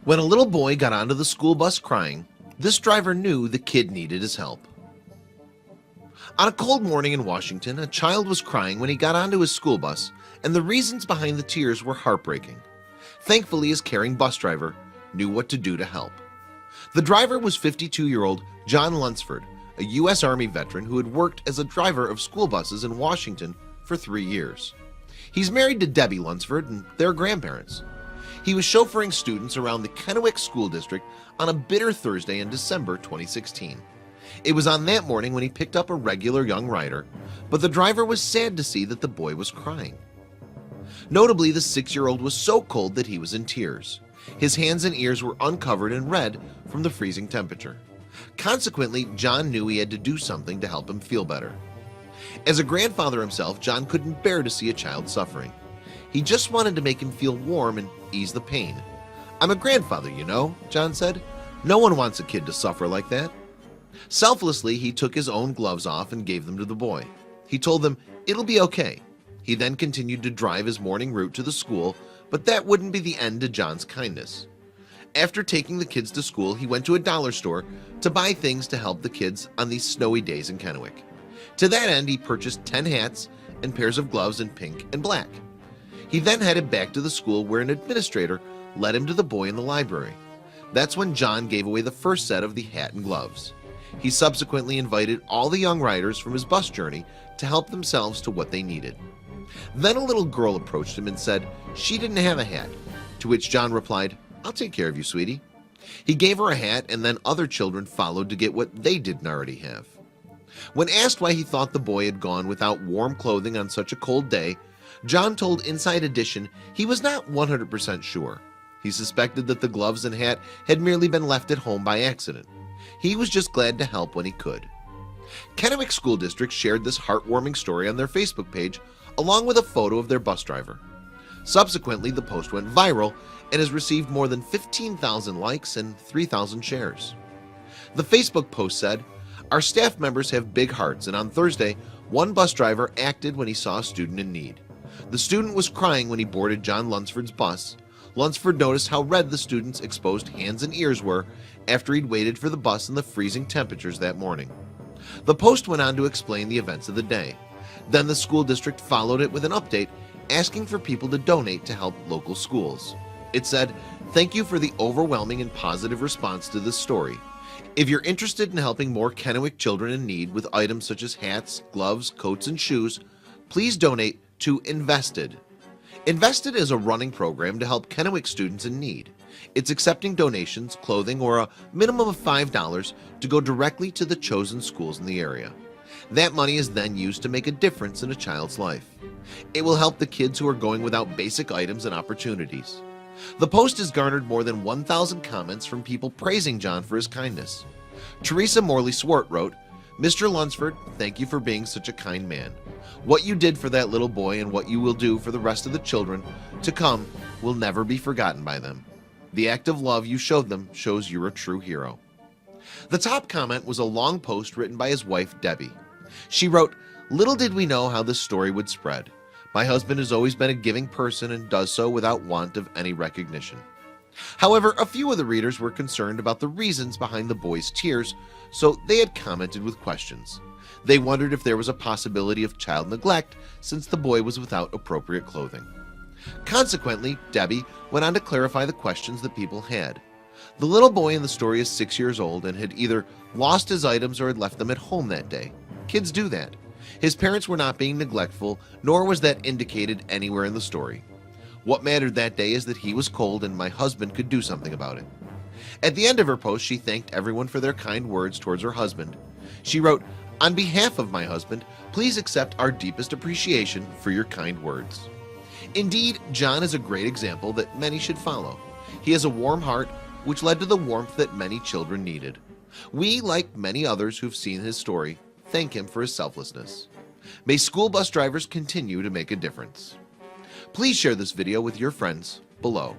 When a little boy got onto the school bus crying, this driver knew the kid needed his help. On a cold morning in Washington, a child was crying when he got onto his school bus, and the reasons behind the tears were heartbreaking. Thankfully, his caring bus driver knew what to do to help. The driver was 52-year-old John Lunceford, a U.S. Army veteran who had worked as a driver of school buses in Washington for 3 years. He's married to Debi Lunceford and their grandparents. He was chauffeuring students around the Kennewick School District on a bitter Thursday in December 2016. It was on that morning when he picked up a regular young rider, but the driver was sad to see that the boy was crying. Notably, the 6-year-old was so cold that he was in tears. His hands and ears were uncovered and red from the freezing temperature. Consequently, John knew he had to do something to help him feel better. As a grandfather himself, John couldn't bear to see a child suffering. He just wanted to make him feel warm and ease the pain. "I'm a grandfather, you know," John said. "No one wants a kid to suffer like that." Selflessly, he took his own gloves off and gave them to the boy. He told them it'll be okay. He then continued to drive his morning route to the school, but that wouldn't be the end to John's kindness. After taking the kids to school, he went to a dollar store to buy things to help the kids on these snowy days in Kennewick. To that end, he purchased 10 hats and pairs of gloves in pink and black. He then headed back to the school where an administrator led him to the boy in the library. That's when John gave away the first set of the hat and gloves. He subsequently invited all the young riders from his bus journey to help themselves to what they needed. Then a little girl approached him and said she didn't have a hat, to which John replied, "I'll take care of you, sweetie." He gave her a hat, and then other children followed to get what they didn't already have. When asked why he thought the boy had gone without warm clothing on such a cold day, John told Inside Edition he was not 100% sure. He suspected that the gloves and hat had merely been left at home by accident. He was just glad to help when he could. Kennewick School District shared this heartwarming story on their Facebook page along with a photo of their bus driver. Subsequently, the post went viral and has received more than 15,000 likes and 3,000 shares. The Facebook post said, "Our staff members have big hearts, and on Thursday, one bus driver acted when he saw a student in need. The student was crying when he boarded John Lunceford's bus. Lunceford noticed how red the student's exposed hands and ears were after he'd waited for the bus in the freezing temperatures that morning." The post went on to explain the events of the day. Then the school district followed it with an update asking for people to donate to help local schools. It said, "Thank you for the overwhelming and positive response to this story. If you're interested in helping more Kennewick children in need with items such as hats, gloves, coats, and shoes, please donate to Invested." Invested is a running program to help Kennewick students in need. It's accepting donations, clothing, or a minimum of $5 to go directly to the chosen schools in the area. That money is then used to make a difference in a child's life. It will help the kids who are going without basic items and opportunities. The post has garnered more than 1,000 comments from people praising John for his kindness. Teresa Morley-Swart wrote, "Mr. Lunceford, thank you for being such a kind man. What you did for that little boy and what you will do for the rest of the children to come will never be forgotten by them. The act of love you showed them shows you're a true hero." The top comment was a long post written by his wife, Debi. She wrote, "Little did we know how this story would spread. My husband has always been a giving person and does so without want of any recognition." However, a few of the readers were concerned about the reasons behind the boy's tears, so they had commented with questions. They wondered if there was a possibility of child neglect since the boy was without appropriate clothing. Consequently, Debi went on to clarify the questions that people had. The little boy in the story is 6 years old and had either lost his items or had left them at home that day. Kids do that. His parents were not being neglectful, nor was that indicated anywhere in the story. What mattered that day is that he was cold and my husband could do something about it. At the end of her post, she thanked everyone for their kind words towards her husband. She wrote, "On behalf of my husband, please accept our deepest appreciation for your kind words." Indeed, John is a great example that many should follow. He has a warm heart, which led to the warmth that many children needed. We, like many others who've seen his story, thank him for his selflessness. May school bus drivers continue to make a difference. Please share this video with your friends below.